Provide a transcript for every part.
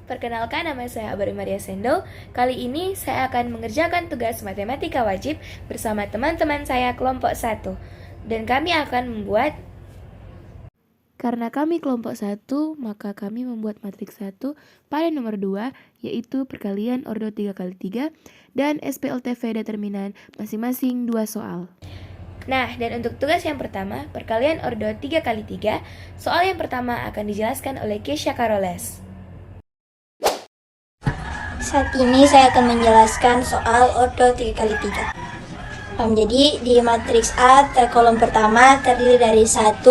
perkenalkan nama saya Abari Maria Sendo. Kali ini saya akan mengerjakan tugas matematika wajib bersama teman-teman saya kelompok 1. Dan kami akan membuat, karena kami kelompok 1, maka kami membuat matriks 1 pada nomor 2, yaitu perkalian ordo 3x3 dan SPLTV determinan masing-masing 2 soal. Nah, dan untuk tugas yang pertama, perkalian ordo 3x3, soal yang pertama akan dijelaskan oleh Keisha Caroles. Saat ini saya akan menjelaskan soal ordo 3x3. Jadi di matriks A, kolom pertama terdiri dari 1,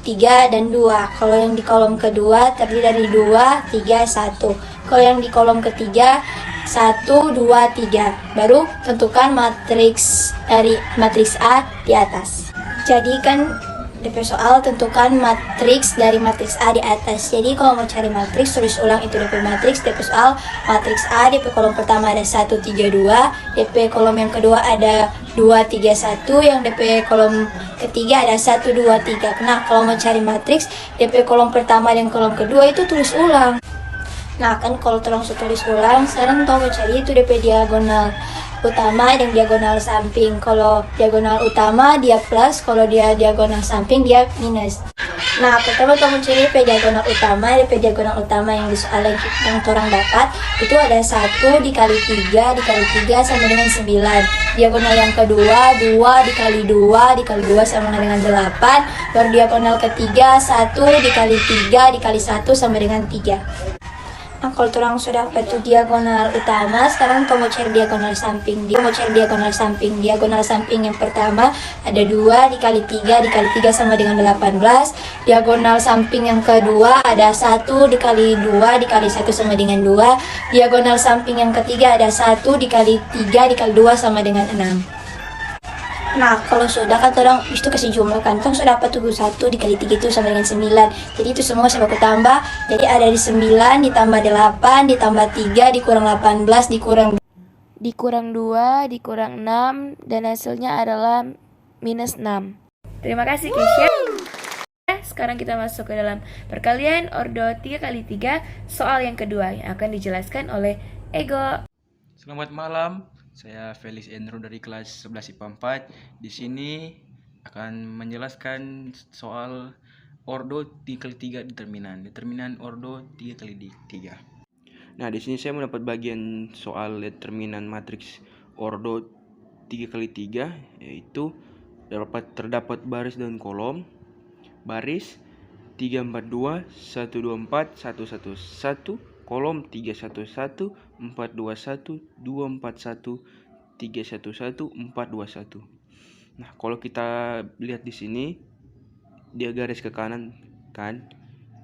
3, dan 2. Kalau yang di kolom kedua terdiri dari 2, 3, 1. Kalau yang di kolom ketiga 1, 2, 3. Baru tentukan matriks dari matriks A di atas. Jadi kan DP soal tentukan matriks dari matriks A di atas. Jadi kalau mau cari matriks, tulis ulang itu DP matriks. DP soal matriks A, DP kolom pertama ada 1, 3, 2. DP kolom yang kedua ada 2, 3, 1. Yang DP kolom ketiga ada 1, 2, 3. Nah, kalau mau cari matriks, DP kolom pertama dan kolom kedua itu tulis ulang. Nah, kan kalau langsung tulis ulang, sekarang mau cari itu DP diagonal utama dan diagonal samping. Kalau diagonal utama dia plus, kalau dia diagonal samping dia minus. Nah, pertama kamu cari DP diagonal utama. DP diagonal utama yang di soal yang orang dapat itu ada 1 dikali 3 dikali 3 sama dengan 9. Diagonal yang kedua 2 dikali 2 dikali 2 sama dengan 8. Baru diagonal ketiga 1 dikali 3 dikali 1 sama dengan 3. Nah, kalau orang sudah dapat itu diagonal utama, sekarang kamu cari diagonal samping. Dia mau cari diagonal samping. Diagonal samping yang pertama ada 2 dikali 3 dikali 3 sama dengan 18. Diagonal samping yang kedua ada 1 dikali 2 dikali 1 sama dengan 2. Diagonal samping yang ketiga ada 1 dikali 3 dikali 2 sama dengan 6. Nah, kalau sudah kan orang itu kasih jumlah kan, kan sudah dapat tuh 1 dikali 3 itu sama dengan 9. Jadi itu semua saya baku tambah. Jadi ada di 9 ditambah 8 ditambah 3 dikurang 18 dikurang 2 dikurang 6 dan hasilnya adalah minus 6. Terima kasih Keisha. Sekarang kita masuk ke dalam perkalian ordo 3x3 soal yang kedua yang akan dijelaskan oleh Ego. Selamat malam. Saya Felix Enro dari kelas 11 IPA 4. Di sini akan menjelaskan soal ordo 3x3 determinan ordo 3x3. Nah, di sini saya mendapat bagian soal determinan matriks ordo 3x3, yaitu terdapat baris dan kolom. Baris 342 124 111, kolom 311 421 241 311 421. Nah, kalau kita lihat di sini dia garis ke kanan kan,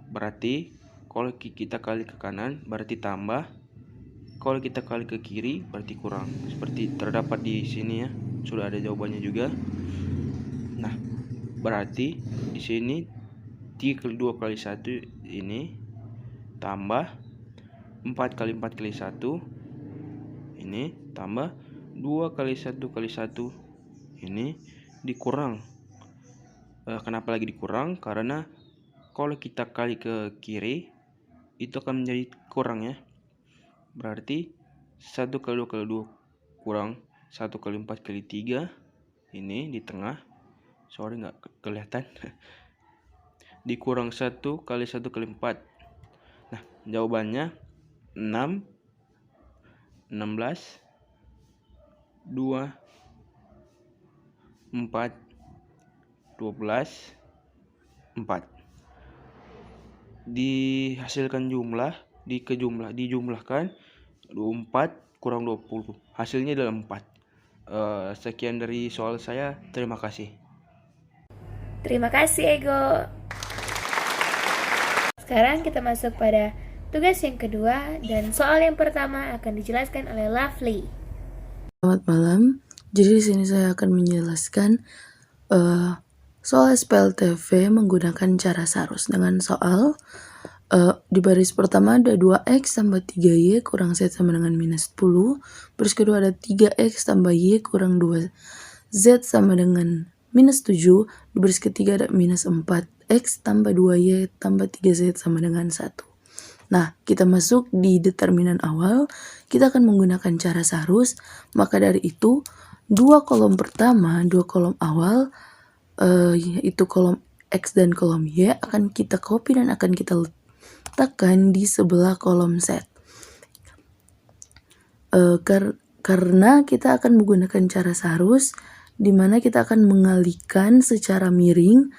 berarti kalau kita kali ke kanan berarti tambah, kalau kita kali ke kiri berarti kurang. Seperti terdapat di sini ya, sudah ada jawabannya juga. Nah, berarti di sini 3 kali 2 kali 1 ini tambah 4 kali 4 kali 1 ini tambah 2 kali 1 kali 1 ini dikurang. Kenapa lagi dikurang? Karena kalau kita kali ke kiri itu akan menjadi kurang ya. Berarti 1 kali 2 kali 2 kurang 1 kali 4 kali 3 ini di tengah. Sorry nggak kelihatan. Dikurang 1 kali 1 kali 4. Nah, jawabannya 6 16 2 4 12 4. Dihasilkan jumlah, dijumlahkan 24 kurang 20. Hasilnya adalah 4. Sekian dari soal saya. Terima kasih. Terima kasih Ego. Sekarang kita masuk pada tugas yang kedua dan soal yang pertama akan dijelaskan oleh Lovely. Selamat malam. Jadi di sini saya akan menjelaskan soal SPLTV menggunakan cara Sarus dengan soal di baris pertama ada 2x tambah 3y kurang z sama dengan minus 10. Baris kedua ada 3x tambah y kurang 2z sama dengan minus 7. Di baris ketiga ada minus 4x tambah 2y tambah 3z sama dengan 1. Nah, kita masuk di determinan awal, kita akan menggunakan cara sarus. Maka dari itu, dua kolom pertama, dua kolom awal, yaitu kolom X dan kolom Y, akan kita copy dan akan kita letakkan di sebelah kolom set. Karena kita akan menggunakan cara sarus, di mana kita akan mengalihkan secara miring.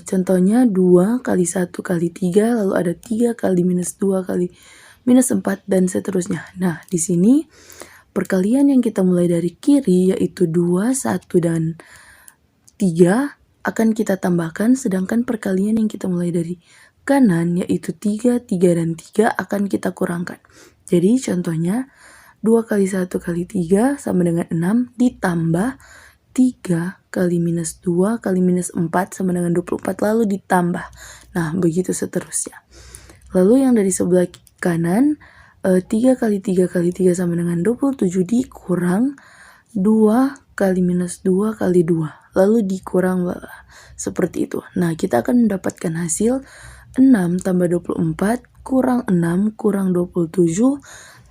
Contohnya 2 kali 1 kali 3, lalu ada 3 kali minus 2 kali minus 4, dan seterusnya. Nah, di sini perkalian yang kita mulai dari kiri, yaitu 2, 1, dan 3, akan kita tambahkan, sedangkan perkalian yang kita mulai dari kanan, yaitu 3, 3, dan 3, akan kita kurangkan. Jadi contohnya, 2 kali 1 kali 3 sama dengan 6, ditambah 3 kali minus 2 kali minus 4 sama dengan 24, lalu ditambah. Nah, begitu seterusnya. Lalu yang dari sebelah kanan, 3 kali 3 kali 3 sama dengan 27, dikurang 2 kali minus 2 kali 2, lalu dikurang seperti itu. Nah, kita akan mendapatkan hasil 6 tambah 24 kurang 6 kurang 27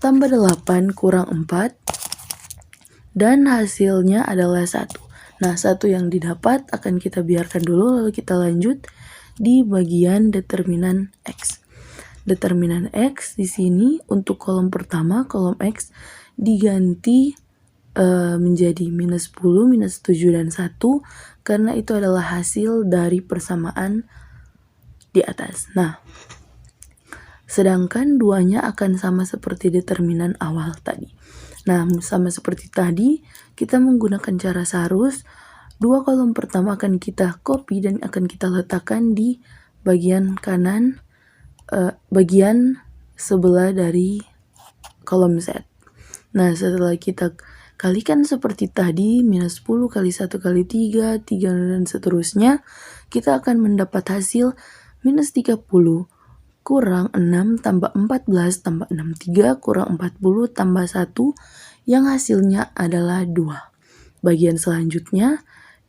tambah 8 kurang 4, dan hasilnya adalah 1. Nah, 1 yang didapat akan kita biarkan dulu, lalu kita lanjut di bagian determinan X. Determinan X di sini untuk kolom pertama, kolom X diganti menjadi minus 10, minus 7, dan 1, karena itu adalah hasil dari persamaan di atas. Nah, sedangkan duanya akan sama seperti determinan awal tadi. Nah, sama seperti tadi, kita menggunakan cara sarus. Dua kolom pertama akan kita copy dan akan kita letakkan di bagian kanan, bagian sebelah dari kolom Z. Nah, setelah kita kalikan seperti tadi, minus 10 kali 1 kali 3, 3, dan seterusnya, kita akan mendapat hasil minus 30 kurang 6 tambah 14 tambah 6, 3 kurang 40 tambah 1, yang hasilnya adalah 2. Bagian selanjutnya,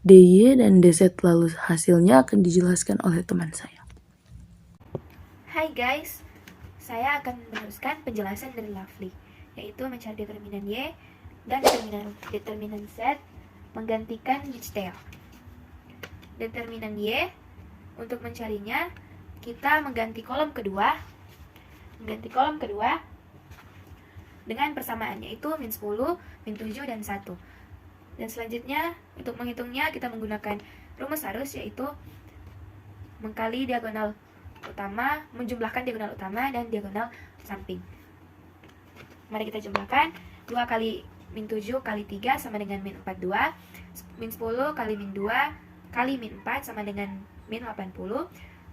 DY dan DZ, lalu hasilnya akan dijelaskan oleh teman saya. Hai guys, saya akan meneruskan penjelasan dari Lovely, yaitu mencari determinan Y dan determinan Z menggantikan detail. Determinan Y, untuk mencarinya kita mengganti kolom kedua dengan persamaan, yaitu min 10, min 7, dan 1. Dan selanjutnya untuk menghitungnya kita menggunakan rumus arus, yaitu mengkali diagonal utama, menjumlahkan diagonal utama dan diagonal samping. Mari kita jumlahkan. 2 kali min 7 kali 3 sama dengan min 42. Min 10 kali min 2 kali min 4 sama dengan min 80.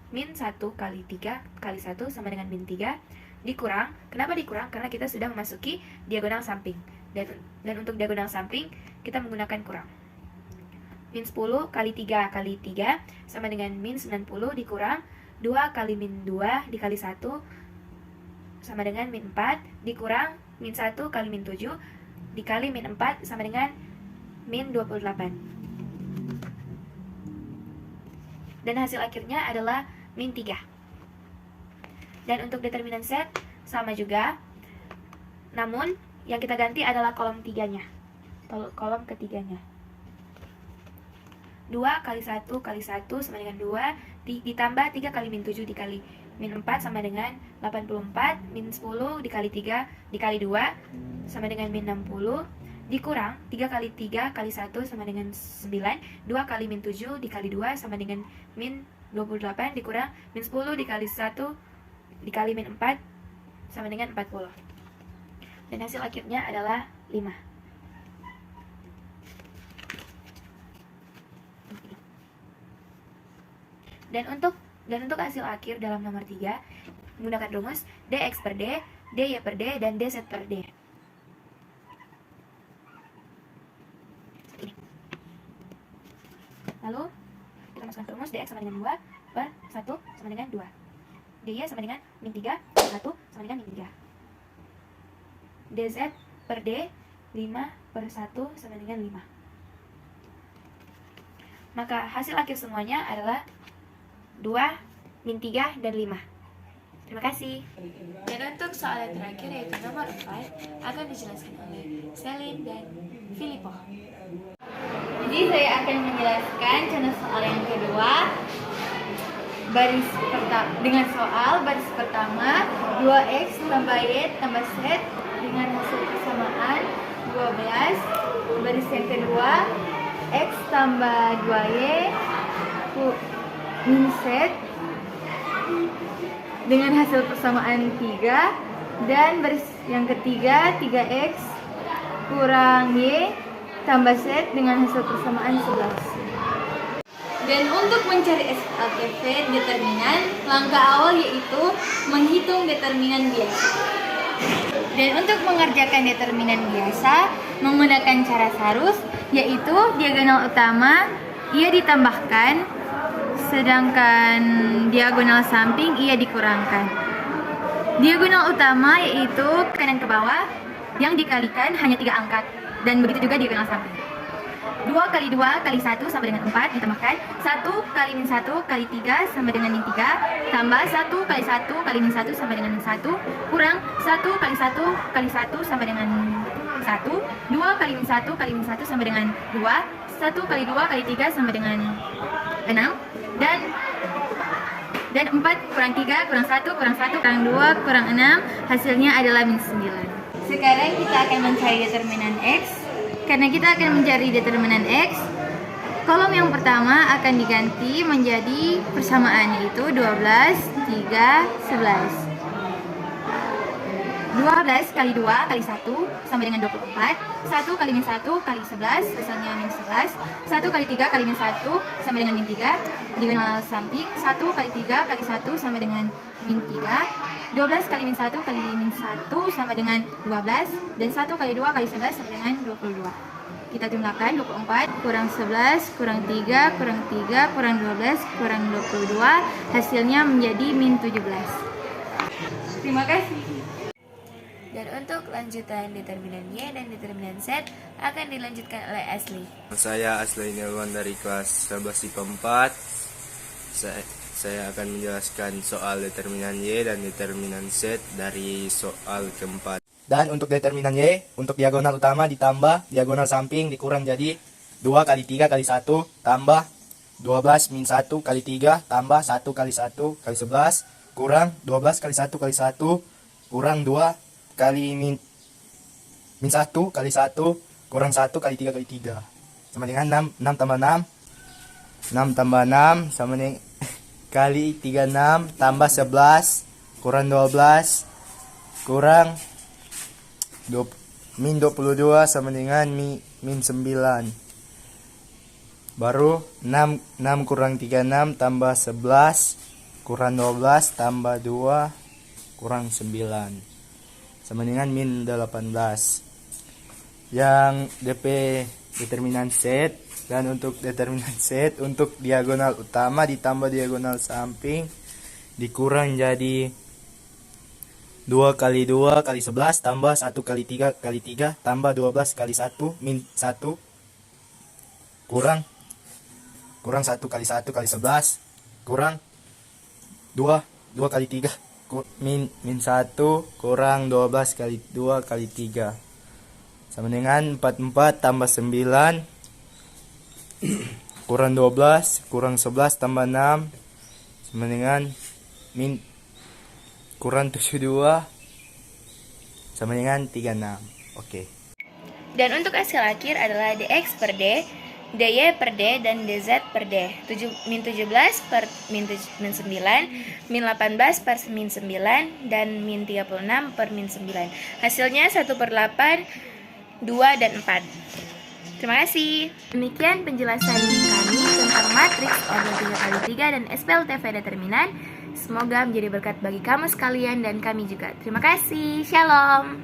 Min 1 kali 3 kali 1 sama dengan min 3. Dikurang. Kenapa dikurang? Karena kita sudah memasuki diagonal samping. Dan untuk diagonal samping kita menggunakan kurang. Min 10 kali 3 kali 3 sama dengan min 90, dikurang 2 kali min 2 dikali 1 sama dengan min 4, dikurang min 1 kali min 7 dikali min 4 sama dengan min 28. Dan hasil akhirnya adalah min 3. Dan untuk determinan Z sama juga, namun yang kita ganti adalah kolom ketiganya. 2 kali 1 kali 1 sama dengan 2, ditambah 3 kali min 7 dikali min 4 sama dengan 84, min 10 dikali 3 dikali 2 sama dengan min 60, dikurang 3 kali 3 kali 1 sama dengan 9, 2 kali min 7 dikali 2 sama dengan min 28, dikurang min 10 dikali 1 dikali min 4 sama dengan 40. Dan hasil akhirnya adalah 5. Dan untuk hasil akhir dalam nomor 3 menggunakan rumus dx per d, dy per d, dan dz per d. Lalu kita masukkan rumus dx sama dengan 2 per 1 sama dengan 2, dy sama dengan min 3 per 1 sama dengan min 3, dz per d 5 per 1 sama dengan 5. Maka hasil akhir semuanya adalah 2, min 3, dan 5. Terima kasih. Dan untuk soal yang terakhir yaitu nomor 4 akan dijelaskan oleh Selin dan Filippo. Jadi saya akan menjelaskan contoh soal yang kedua dengan soal baris pertama 2x tambah y tambah z dengan hasil persamaan 12. Baris yang kedua x tambah 2y min z dengan hasil persamaan 3, dan baris yang ketiga 3x kurang y tambah z dengan hasil persamaan 11. Dan untuk mencari SPLTV determinan, langkah awal yaitu menghitung determinan biasa. Dan untuk mengerjakan determinan biasa menggunakan cara Sarus, yaitu diagonal utama ia ditambahkan, sedangkan diagonal samping ia dikurangkan. Diagonal utama yaitu kanan ke bawah yang dikalikan hanya 3 angka, dan begitu juga diagonal samping. 2 kali 2 kali 1 sama dengan 4 ditambahkan 1 kali min 1 kali 3 sama dengan min 3 tambah 1 kali 1 kali min 1 sama dengan min 1 kurang 1 kali 1 kali 1 sama dengan 1, 2 kali min 1 kali min 1 sama dengan 2, 1 kali 2 kali 3 sama dengan 6, dan 4 kurang 3 kurang 1 kurang 1 kurang 2 kurang 6 hasilnya adalah min 9. Sekarang kita akan mencari determinan X. Karena kita akan mencari determinan X, kolom yang pertama akan diganti menjadi persamaan, yaitu 12, 3, 11. 12 kali 2 kali 1 sama dengan 24. 1 kali min 1 kali 11 hasilnya min 11. 1 kali 3 kali min 1 sama dengan min 3. Diagonal samping 1 kali 3 kali 1 sama dengan min 3. 12 kali min 1 kali min 1 sama dengan 12. Dan 1 kali 2 kali 11 sama dengan 22. Kita jumlahkan 24 kurang 11 kurang 3 kurang 3 kurang 12 kurang 22. Hasilnya menjadi min 17. Terima kasih. Dan untuk lanjutan determinan Y dan determinan Z akan dilanjutkan oleh Asli. Saya Asli Nilwan dari kelas 11 IPA 4. Saya akan menjelaskan soal determinan Y dan determinan Z dari soal keempat. Dan untuk determinan Y, untuk diagonal utama ditambah diagonal samping dikurang jadi 2 kali 3 kali 1 tambah 12 min 1 kali 3 tambah 1 kali 1 kali 11 kurang 12 kali 1 kali 1 kurang 2 kali min 1 kali 1 kurang 1 kali 3 kali 3 sama dengan 6 tambah 6 tambah 6 sama dengan kali 36 tambah 11 kurang 12 kurang min 22 sama dengan min 9. Baru 6 kurang 36 tambah 11 kurang 12 tambah 2 kurang 9 sama dengan min 18. Yang DP determinan Z. Dan untuk determinan Z, untuk diagonal utama ditambah diagonal samping dikurang jadi 2 kali 2 kali 11 tambah 1 kali 3 kali 3 tambah 12 kali 1 min 1 kurang 1 kali 1 kali 11 kurang 2 kali 3 min 1 kurang 12 kali 2 kali 3 sama dengan 44 tambah 9 kurang 12 kurang 11 tambah 6 sama dengan min kurang 72 sama dengan 36. Oke. Dan untuk hasil akhir adalah dx per d, dy per d, dan dz per d. Min 17 per min 9, min 18 per min 9, dan min 36 per min 9. Hasilnya 1/8, 2, dan 4. Terima kasih. Demikian penjelasan kami tentang matriks ordo 3x3 dan SPLTV determinan. Semoga menjadi berkat bagi kamu sekalian dan kami juga. Terima kasih. Shalom.